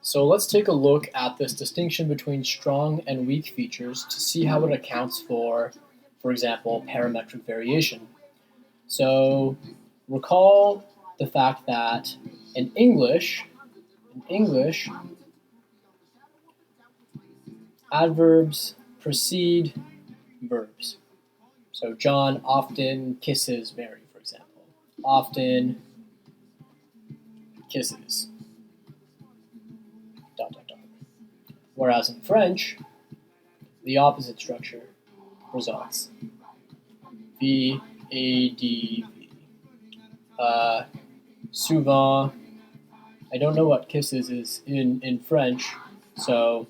So let's take a look at this distinction between strong and weak features to see how it accounts for example, parametric variation. So recall the fact that in English, adverbs precede verbs. So John often kisses Mary, for example. Often kisses. ... Whereas in French, the opposite structure results. V, A, D, V. Souvent, I don't know what kisses is in French, so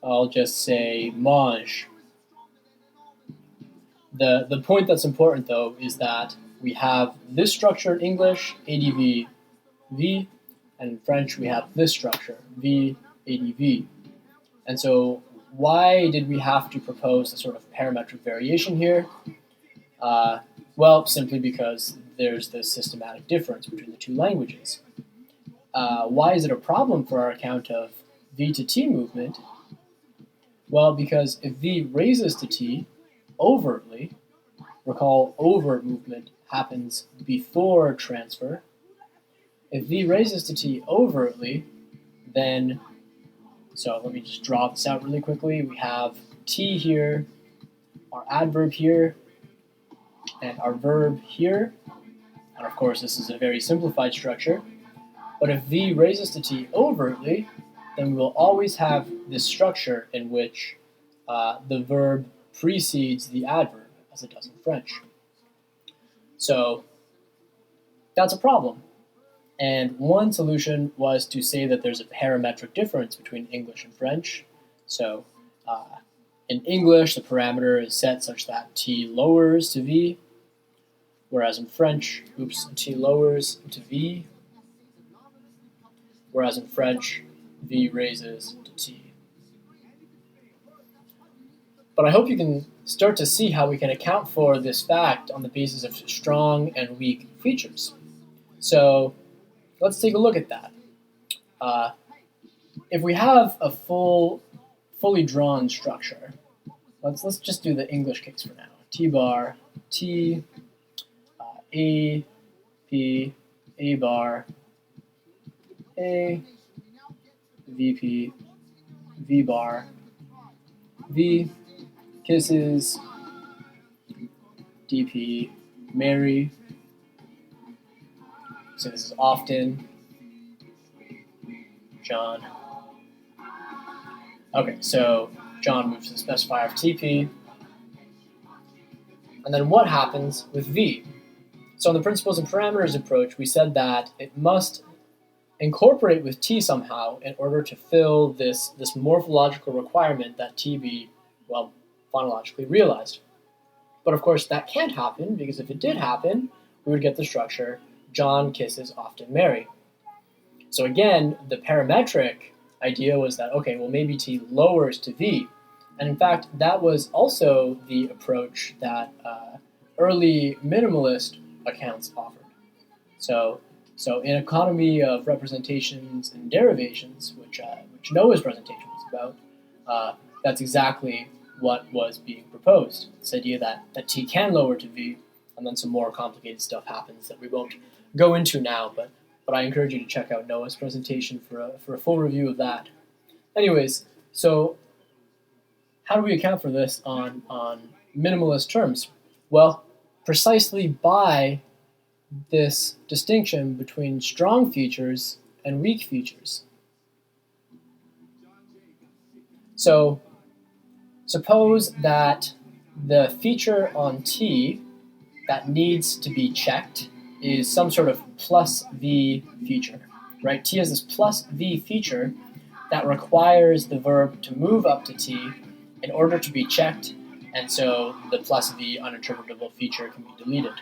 I'll just say mange. The point that's important, though, is that we have this structure in English, ADV, V, and in French we have this structure, V, ADV. And so why did we have to propose a sort of parametric variation here? Well, simply because there's this systematic difference between the two languages. Why is it a problem for our account of V to T movement? Well, because if V raises to T overtly, recall overt movement happens before transfer. If V raises to T overtly, then, so let me just draw this out really quickly. We have T here, our adverb here, and our verb here. And of course, this is a very simplified structure. But if V raises to T overtly, then we will always have this structure in which the verb precedes the adverb, as it does in French. So that's a problem. And one solution was to say that there's a parametric difference between English and French. So in English, the parameter is set such that T lowers to V, whereas in French, T lowers to V, whereas in French, V raises to T. But I hope you can start to see how we can account for this fact on the basis of strong and weak features. So let's take a look at that. If we have a fully drawn structure, let's just do the English case for now. T bar, T, A, P, A bar, A, VP, V bar, V, kisses, DP, Mary. So this is often, John. Okay, so John moves to the specifier of TP. And then what happens with V? So in the principles and parameters approach, we said that it must incorporate with T somehow in order to fill this morphological requirement that T be, well, phonologically realized. But of course that can't happen, because if it did happen, we would get the structure John kisses often Mary. So again, the parametric idea was that, okay, well maybe T lowers to V. And in fact, that was also the approach that early minimalist accounts offered. So in economy of representations and derivations, which Noah's presentation was about, that's exactly what was being proposed. This idea that T can lower to V, and then some more complicated stuff happens that we won't go into now, but I encourage you to check out Noah's presentation for a full review of that. Anyways, so how do we account for this on minimalist terms? Well, precisely by this distinction between strong features and weak features. So suppose that the feature on T that needs to be checked is some sort of plus V feature, right? T has this plus V feature that requires the verb to move up to T in order to be checked, and so the plus V uninterpretable feature can be deleted.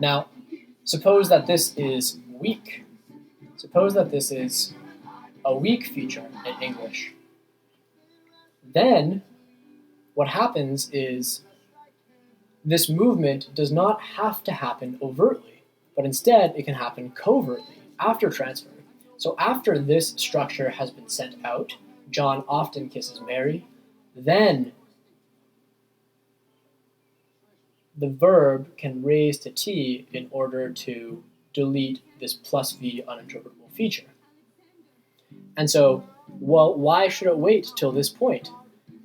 Now, suppose that this is weak. Suppose that this is a weak feature in English. Then what happens is this movement does not have to happen overtly, but instead it can happen covertly after transfer. So after this structure has been sent out, John often kisses Mary, then the verb can raise to T in order to delete this plus V uninterpretable feature. And so, well, why should it wait till this point?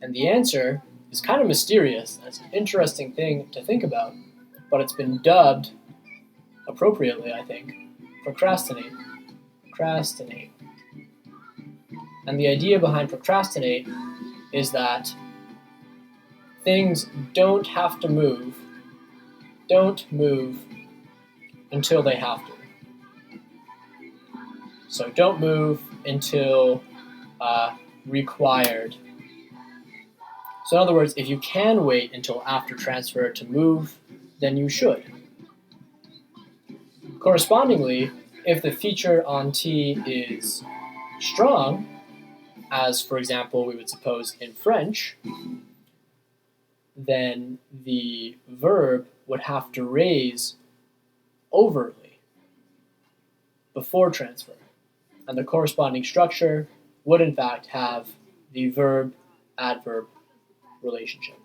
And the answer is kind of mysterious. It's an interesting thing to think about, but it's been dubbed appropriately, I think, procrastinate. Procrastinate. And the idea behind procrastinate is that things don't have to move, don't move until they have to. So don't move until required. So in other words, if you can wait until after transfer to move, then you should. Correspondingly, if the feature on T is strong, as for example we would suppose in French, then the verb would have to raise overtly before transfer. And the corresponding structure would in fact have the verb-adverb relationship.